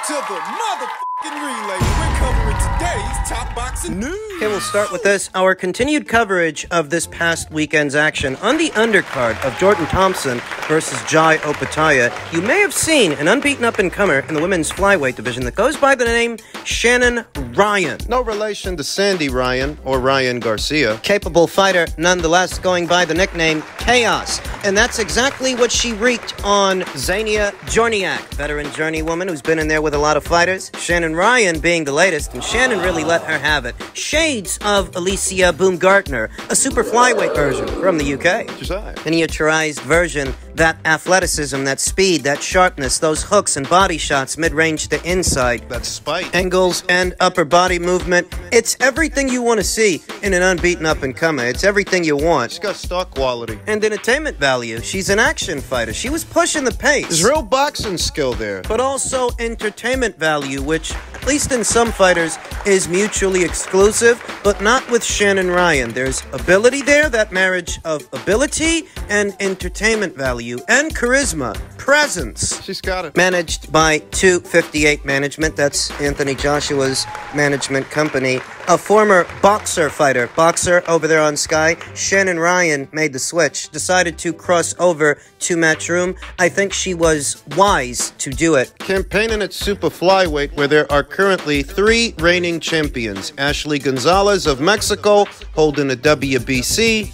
to the motherfucking relay. We're covering today's top boxing news. Okay, we'll start with this. Our continued coverage of this past weekend's action on the undercard of Jordan Thompson versus Jai Opataya. You may have seen an unbeaten up-and-comer in the women's flyweight division that goes by the name Shannon Ryan. No relation to Sandy Ryan or Ryan Garcia. Capable fighter, nonetheless, going by the nickname Chaos. And that's exactly what she wreaked on Xenia Jorneac, veteran journeywoman who's been in there with a lot of fighters. Shannon Ryan being the latest, and Shannon really let her have it. Shades of Alicia Baumgartner, a super flyweight version from the UK. Miniaturized version, that athleticism, that speed, that sharpness, those hooks and body shots, mid-range to inside. That spike. Angles and upper body movement. It's everything you want to see in an unbeaten up-and-comer. It's everything you want. She's got stock quality. And entertainment value. She's an action fighter. She was pushing the pace. There's real boxing skill there. But also entertainment value, which, at least in some fighters, is mutually exclusive, but not with Shannon Ryan. There's ability there, that marriage of ability and entertainment value, and charisma, presence. She's got it. Managed by 258 Management, that's Anthony Joshua's management company. A former boxer fighter, boxer over there on Sky. Shannon Ryan made the switch, decided to cross over to Matchroom. I think she was wise to do it. Campaigning at super flyweight, where there are currently 3 reigning champions. Ashley Gonzalez of Mexico, holding the WBC.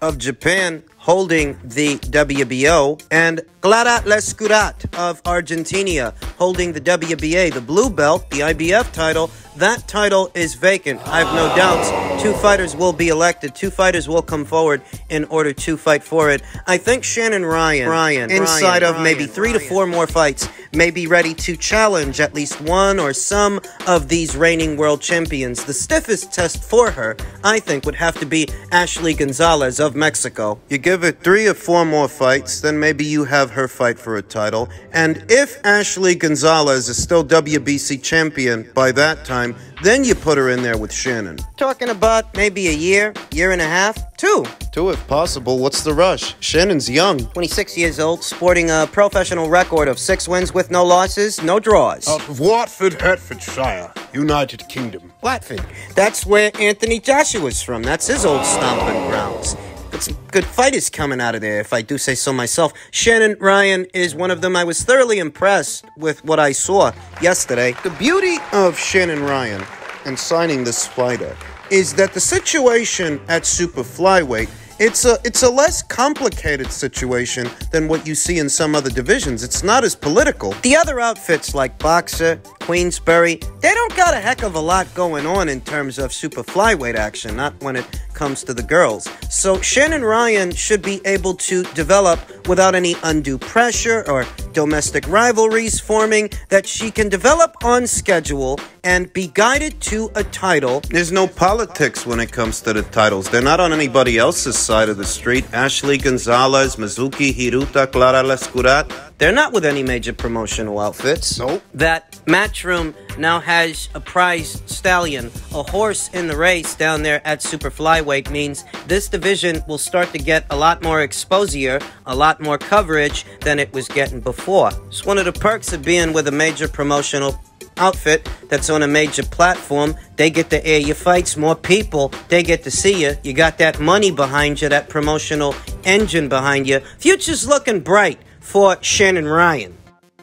Of Japan, holding the WBO, and Clara Lescurat of Argentina, holding the WBA, the blue belt, the IBF title. That title is vacant. I have no doubts. 2 fighters will be elected. 2 fighters will come forward in order to fight for it. I think Shannon Ryan, inside of maybe 3 to 4 more fights, may be ready to challenge at least one or some of these reigning world champions. The stiffest test for her, I think, would have to be Ashley Gonzalez of Mexico. You give it 3 or 4 more fights, then maybe you have her fight for a title. And if Ashley Gonzalez is still WBC champion by that time, then you put her in there with Shannon. Talking about maybe a year and a half, 2. 2 if possible. What's the rush? Shannon's young. 26 years old, sporting a professional record of 6 wins with no losses, no draws. Out of Watford, Hertfordshire, United Kingdom. Watford. That's where Anthony Joshua's from. That's his old stomping grounds. Got some good fighters coming out of there, if I do say so myself. Shannon Ryan is one of them. I was thoroughly impressed with what I saw yesterday. The beauty of Shannon Ryan and signing this fighter is that the situation at super flyweight, it's a less complicated situation than what you see in some other divisions. It's not as political. The other outfits like Boxer, Queensberry, they don't got a heck of a lot going on in terms of super flyweight action, not when it comes to the girls. So Shannon Ryan should be able to develop without any undue pressure or domestic rivalries forming, that she can develop on schedule and be guided to a title. There's no politics when it comes to the titles. They're not on anybody else's side of the street. Ashley Gonzalez, Mizuki Hiruta, Clara Lescurat. They're not with any major promotional outfits. Nope. That Matchroom now has a prize stallion, a horse in the race down there at super flyweight, means this division will start to get a lot more exposure, a lot more coverage than it was getting before. It's one of the perks of being with a major promotional outfit that's on a major platform. They get to air your fights, more people, they get to see you. You got that money behind you, that promotional engine behind you. Future's looking bright for Shannon Ryan.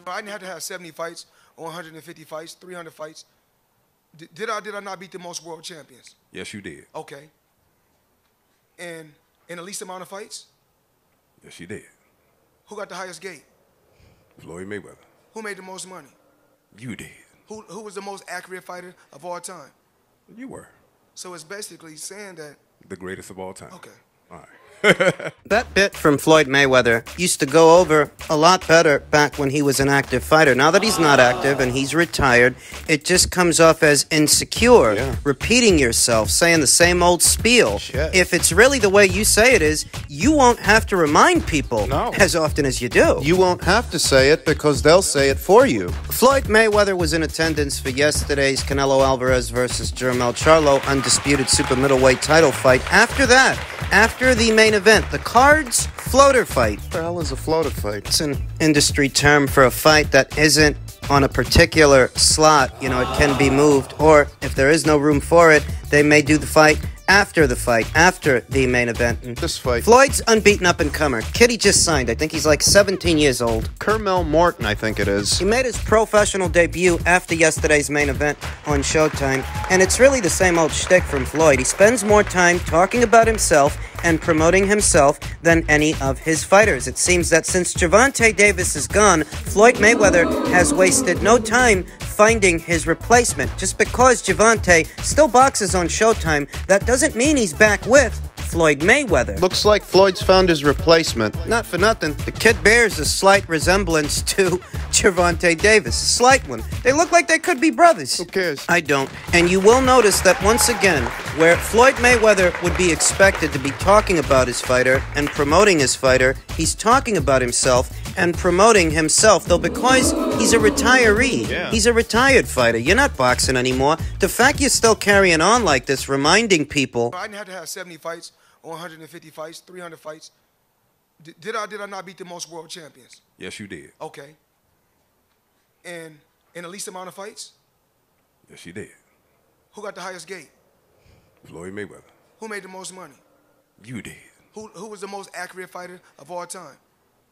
I didn't have to have 70 fights or 150 fights, 300 fights. Did I not beat the most world champions? Yes, you did. Okay. And in the least amount of fights? Yes, you did. Who got the highest gate? Floyd Mayweather. Who made the most money? You did. Who was the most accurate fighter of all time? You were. So it's basically saying that... The greatest of all time. Okay. All right. That bit from Floyd Mayweather used to go over a lot better back when he was an active fighter. Now that he's not active and he's retired, it just comes off as insecure, repeating yourself, saying the same old spiel. Shit. If it's really the way you say it is, you won't have to remind people as often as you do. You won't have to say it because they'll say it for you. Floyd Mayweather was in attendance for yesterday's Canelo Alvarez versus Charlo undisputed super middleweight title fight. After that, after the main event, the Cards floater fight. What the hell is a floater fight? It's an industry term for a fight that isn't on a particular slot, you know, it can be moved, or if there is no room for it, they may do the fight, after the main event. And This fight. Floyd's unbeaten up-and-comer. Kid he just signed. I think he's like 17 years old. Kermel Morton, I think it is. He made his professional debut after yesterday's main event on Showtime, and it's really the same old shtick from Floyd. He spends more time talking about himself and promoting himself than any of his fighters. It seems that since Gervonta Davis is gone, Floyd Mayweather has wasted no time finding his replacement. Just because Gervonta still boxes on Showtime, that doesn't mean he's back with Floyd Mayweather. Looks like Floyd's found his replacement. Not for nothing, the kid bears a slight resemblance to Gervonta Davis. A slight one. They look like they could be brothers. Who cares? I don't. And you will notice that once again, where Floyd Mayweather would be expected to be talking about his fighter and promoting his fighter, he's talking about himself and promoting himself, though because he's a retiree. Yeah. He's a retired fighter. You're not boxing anymore. The fact you're still carrying on like this, reminding people... I didn't have to have 70 fights, or 150 fights, 300 fights. Did I not beat the most world champions? Yes, you did. Okay. And in the least amount of fights? Yes, you did. Who got the highest gate? Floyd Mayweather. Who made the most money? You did. Who was the most accurate fighter of all time?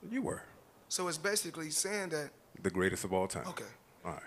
You were. So it's basically saying that, The greatest of all time. okay. All right.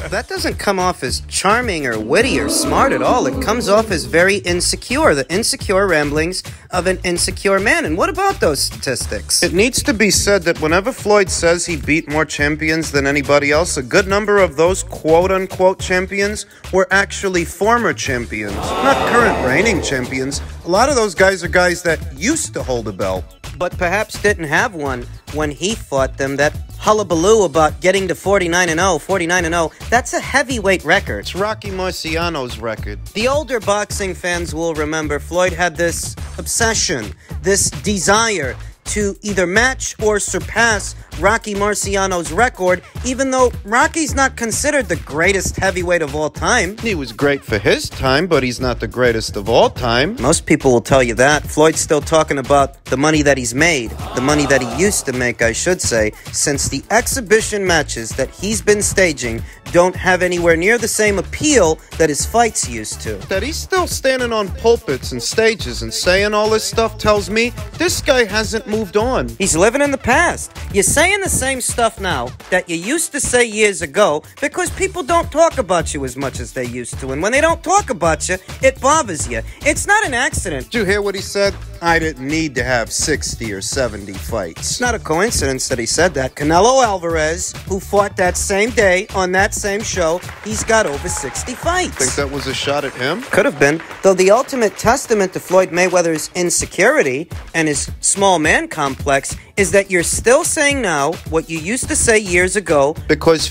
That doesn't come off as charming or witty or smart at all. It comes off as very insecure, the insecure ramblings of an insecure man. And what about those statistics? It needs to be said that whenever Floyd says he beat more champions than anybody else, a good number of those quote-unquote champions were actually former champions, not current reigning champions. A lot of those guys are guys that used to hold a belt. But perhaps didn't have one when he fought them. That hullabaloo about getting to 49-0, that's a heavyweight record. It's Rocky Marciano's record. The older boxing fans will remember Floyd had this obsession, this desire to either match or surpass Rocky Marciano's record, even though Rocky's not considered the greatest heavyweight of all time. He was great for his time, but he's not the greatest of all time. Most people will tell you that. Floyd's still talking about the money that he's made, the money that he used to make, I should say, since the exhibition matches that he's been staging don't have anywhere near the same appeal that his fights used to. That he's still standing on pulpits and stages and saying all this stuff tells me this guy hasn't moved on. He's living in the past. You're saying the same stuff now that you used to say years ago because people don't talk about you as much as they used to. And when they don't talk about you, it bothers you. It's not an accident. Did you hear what he said? I didn't need to have 60 or 70 fights. It's not a coincidence that he said that. Canelo Alvarez, who fought that same day on that same show, he's got over 60 fights. Think that was a shot at him? Could have been. Though the ultimate testament to Floyd Mayweather's insecurity and his small man complex is that you're still saying now what you used to say years ago. Because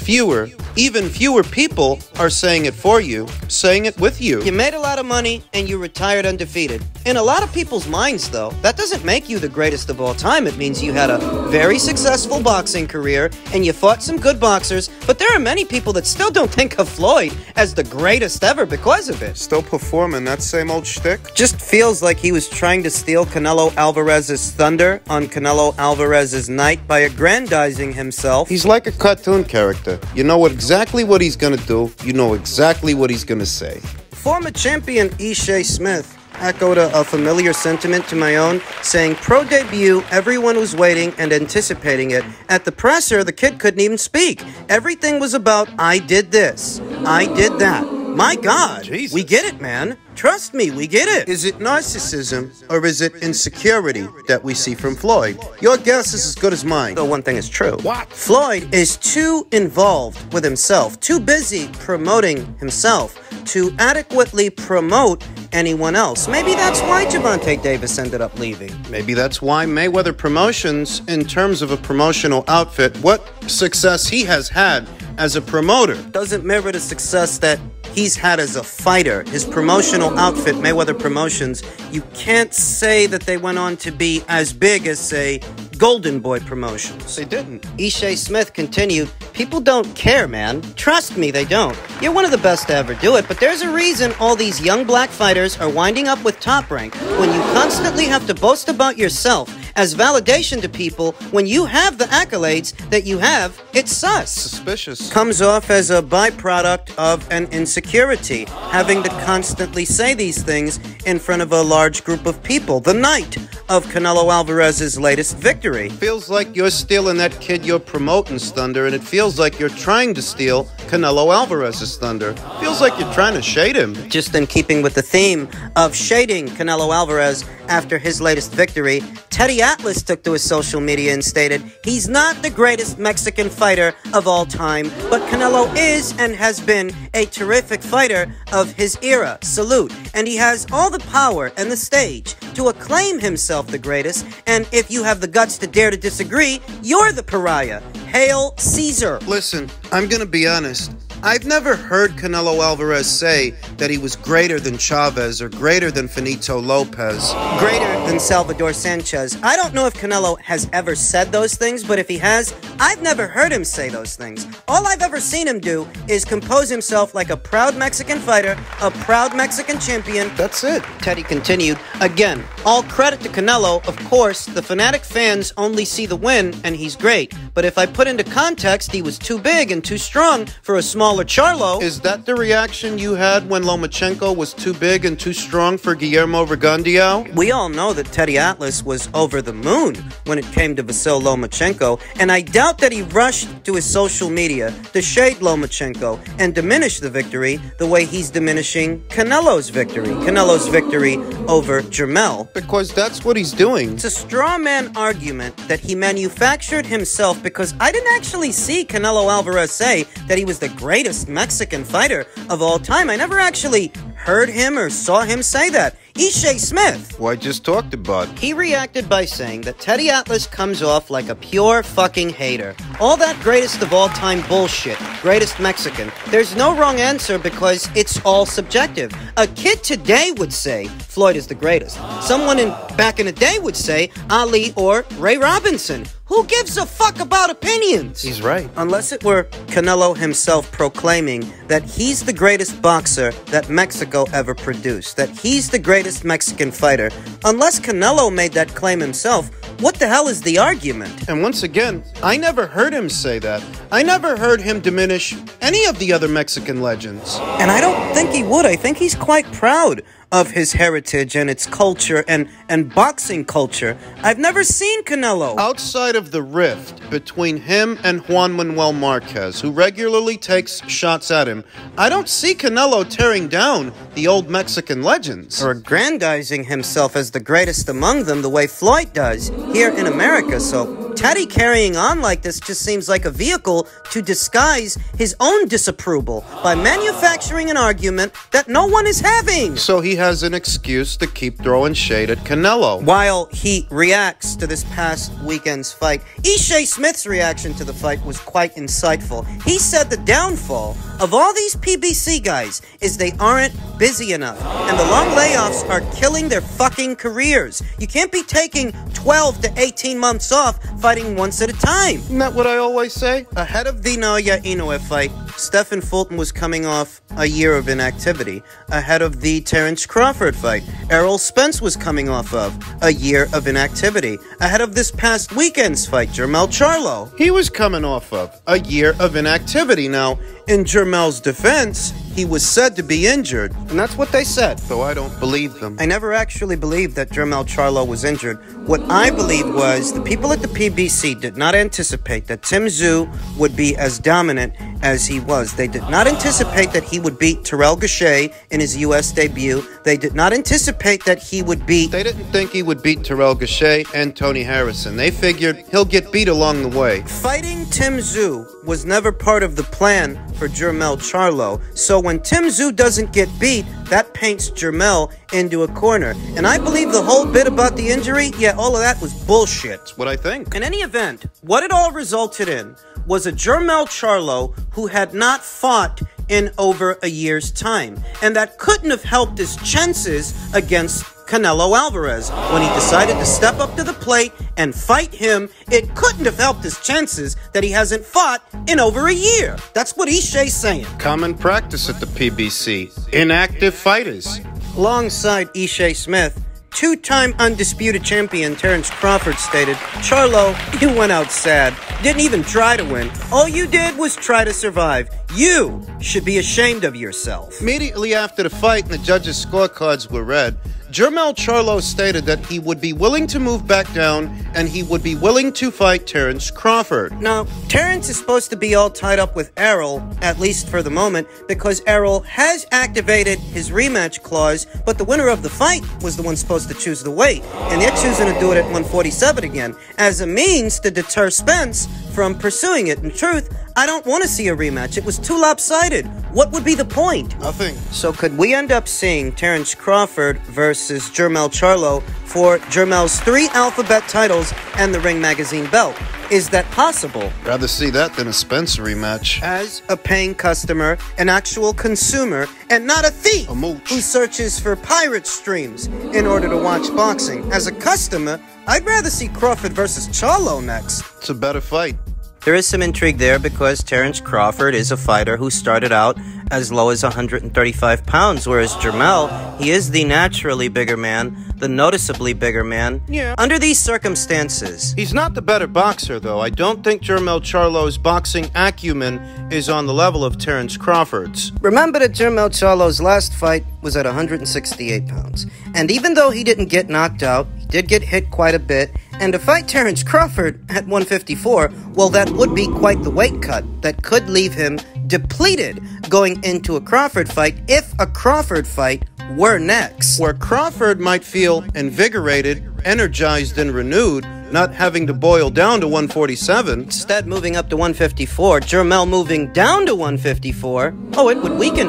even fewer people are saying it for you, saying it with you. You made a lot of money and you retired undefeated. In a lot of people's minds, though, that doesn't make you the greatest of all time. It means you had a very successful boxing career and you fought some good boxers, but there are many people that still don't think of Floyd as the greatest ever because of it. Still performing that same old shtick? Just feels like he was trying to steal Canelo Alvarez's thunder on Canelo Alvarez's night by aggrandizing himself. He's like a cartoon character. You know exactly what he's gonna do. You know exactly what he's gonna say. Former champion Ishe Smith echoed a familiar sentiment to my own, saying pro debut, everyone was waiting and anticipating it. At the presser, the kid couldn't even speak. Everything was about, I did this, I did that. My God, Jesus. We get it, man. Trust me, we get it. Is it narcissism or is it insecurity that we see from Floyd? Your guess is as good as mine. Though one thing is true. What? Floyd is too involved with himself, too busy promoting himself to adequately promote anyone else. Maybe that's why Gervonta Davis ended up leaving. Maybe that's why Mayweather Promotions, in terms of a promotional outfit, what success he has had as a promoter Doesn't mirror the success that he's had as a fighter. His promotional outfit, Mayweather Promotions, you can't say that they went on to be as big as, say, Golden Boy Promotions. They didn't. Ishe Smith continued, people don't care, man. Trust me, they don't. You're one of the best to ever do it, but there's a reason all these young black fighters are winding up with Top Rank. When you constantly have to boast about yourself as validation to people when you have the accolades that you have. It's sus. Suspicious. Comes off as a byproduct of an insecurity, having to constantly say these things in front of a large group of people the night of Canelo Alvarez's latest victory. Feels like you're stealing that kid you're promoting's thunder, and it feels like you're trying to steal Canelo Alvarez's thunder. Feels like you're trying to shade him. Just in keeping with the theme of shading Canelo Alvarez after his latest victory, Teddy Atlas took to his social media and stated, he's not the greatest Mexican fighter of all time, but Canelo is and has been a terrific fighter of his era. Salute. And he has all the power and the stage to acclaim himself the greatest, and if you have the guts to dare to disagree, you're the pariah. Hail Caesar. Listen, I'm gonna be honest. I've never heard Canelo Alvarez say that he was greater than Chavez or greater than Finito Lopez. Greater than Salvador Sanchez. I don't know if Canelo has ever said those things, but if he has, I've never heard him say those things. All I've ever seen him do is compose himself like a proud Mexican fighter, a proud Mexican champion. That's it. Teddy continued, again, all credit to Canelo. Of course, the fanatic fans only see the win, and he's great. But if I put into context, he was too big and too strong for a smaller Charlo. Is that the reaction you had when Lomachenko was too big and too strong for Guillermo Vergundio? We all know that Teddy Atlas was over the moon when it came to Vasyl Lomachenko, and I doubt that he rushed to his social media to shade Lomachenko and diminish the victory the way he's diminishing Canelo's victory over Jermell. Because that's what he's doing. It's a straw man argument that he manufactured himself, because I didn't actually see Canelo Alvarez say that he was the greatest Mexican fighter of all time. I never actually heard him or saw him say that. Ishe Smith, Who I just talked about. he reacted by saying that Teddy Atlas comes off like a pure fucking hater. All that greatest of all time bullshit, greatest Mexican. There's no wrong answer because it's all subjective. A kid today would say Floyd is the greatest. Someone back in the day would say Ali or Ray Robinson. Who gives a fuck about opinions? He's right. Unless it were Canelo himself proclaiming that he's the greatest boxer that Mexico ever produced, that he's the greatest Mexican fighter. Unless Canelo made that claim himself, what the hell is the argument? And once again, I never heard him say that. I never heard him diminish any of the other Mexican legends. And I don't think he would. I think he's quite proud of his heritage and its culture and boxing culture. I've never seen Canelo. Outside of the rift between him and Juan Manuel Marquez, who regularly takes shots at him, I don't see Canelo tearing down the old Mexican legends. Or aggrandizing himself as the greatest among them the way Floyd does here in America. So Teddy carrying on like this just seems like a vehicle to disguise his own disapproval by manufacturing an argument that no one is having. So he has an excuse to keep throwing shade at Canelo. While he reacts to this past weekend's fight, Ishe Smith's reaction to the fight was quite insightful. He said the downfall of all these PBC guys is they aren't busy enough, and the long layoffs are killing their fucking careers. You can't be taking 12 to 18 months off fighting once at a time. Isn't that what I always say? Ahead of the Naoya Inoue fight, Stephen Fulton was coming off a year of inactivity. Ahead of the Terrence Crawford fight, Errol Spence was coming off of a year of inactivity. Ahead of this past weekend's fight, Jermell Charlo, He was coming off of a year of inactivity. Now, in Jermell's defense, he was said to be injured, and that's what they said. though I don't believe them. I never actually believed that Jermell Charlo was injured. What I believed was the people at the PBC did not anticipate that Tim Tszyu would be as dominant as he was. They did not anticipate that he would beat Terrell Gausha in his U.S. debut. They did not anticipate that he would beat... They didn't think he would beat Terrell Gausha and Tony Harrison. They figured he'll get beat along the way. Fighting Tim Tszyu was never part of the plan for Jermell Charlo. So when Tim Tszyu doesn't get beat, that paints Jermell into a corner. And I believe the whole bit about the injury, yeah, all of that was bullshit. That's what I think. In any event, what it all resulted in was a Jermell Charlo who had not fought in over a year's time. And that couldn't have helped his chances against Canelo Alvarez. When he decided to step up to the plate and fight him, it couldn't have helped his chances that he hasn't fought in over a year. That's what Ishe's saying. Common practice at the PBC. Inactive fighters. Alongside Ishe Smith, two-time undisputed champion Terence Crawford stated, "Charlo, you went out sad. Didn't even try to win. All you did was try to survive. You should be ashamed of yourself." Immediately after the fight and the judges' scorecards were read, Jermell Charlo stated that he would be willing to move back down and he would be willing to fight Terence Crawford. Now, Terence is supposed to be all tied up with Errol, at least for the moment, because Errol has activated his rematch clause, but the winner of the fight was the one supposed to choose the weight, and they're choosing to do it at 147 again, as a means to deter Spence from pursuing it. In truth, I don't want to see a rematch. It was too lopsided. What would be the point? Nothing. So could we end up seeing Terence Crawford versus Jermell Charlo for Jermell's 3 alphabet titles and the Ring Magazine belt? Is that possible? Rather see that than a Spence rematch. As a paying customer, an actual consumer, and not a thief A mooch. who searches for pirate streams in order to watch boxing. As a customer, I'd rather see Crawford versus Charlo next. It's a better fight. There is some intrigue there because Terence Crawford is a fighter who started out as low as 135 pounds, whereas Jermell, he is the naturally bigger man, the noticeably bigger man. Yeah. Under these circumstances, He's not the better boxer, though. I don't think Jermell Charlo's boxing acumen is on the level of Terence Crawford's. remember that Jermell Charlo's last fight was at 168 pounds. And even though he didn't get knocked out, he did get hit quite a bit. And to fight Terence Crawford at 154, well, that would be quite the weight cut. That could leave him depleted going into a Crawford fight if a Crawford fight were next. Where Crawford might feel invigorated, energized, and renewed, not having to boil down to 147. Instead, moving up to 154, Jermell moving down to 154, oh, it would weaken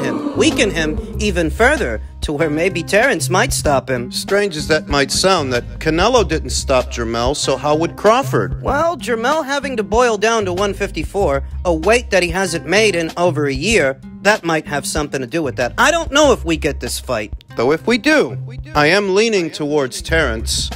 him even further, to where maybe Terence might stop him. Strange as that might sound, that Canelo didn't stop Jermell, so how would Crawford? Well, Jermell having to boil down to 154, a weight that he hasn't made in over a year, that might have something to do with that. I don't know if we get this fight. Though if we do, I am leaning towards Terence.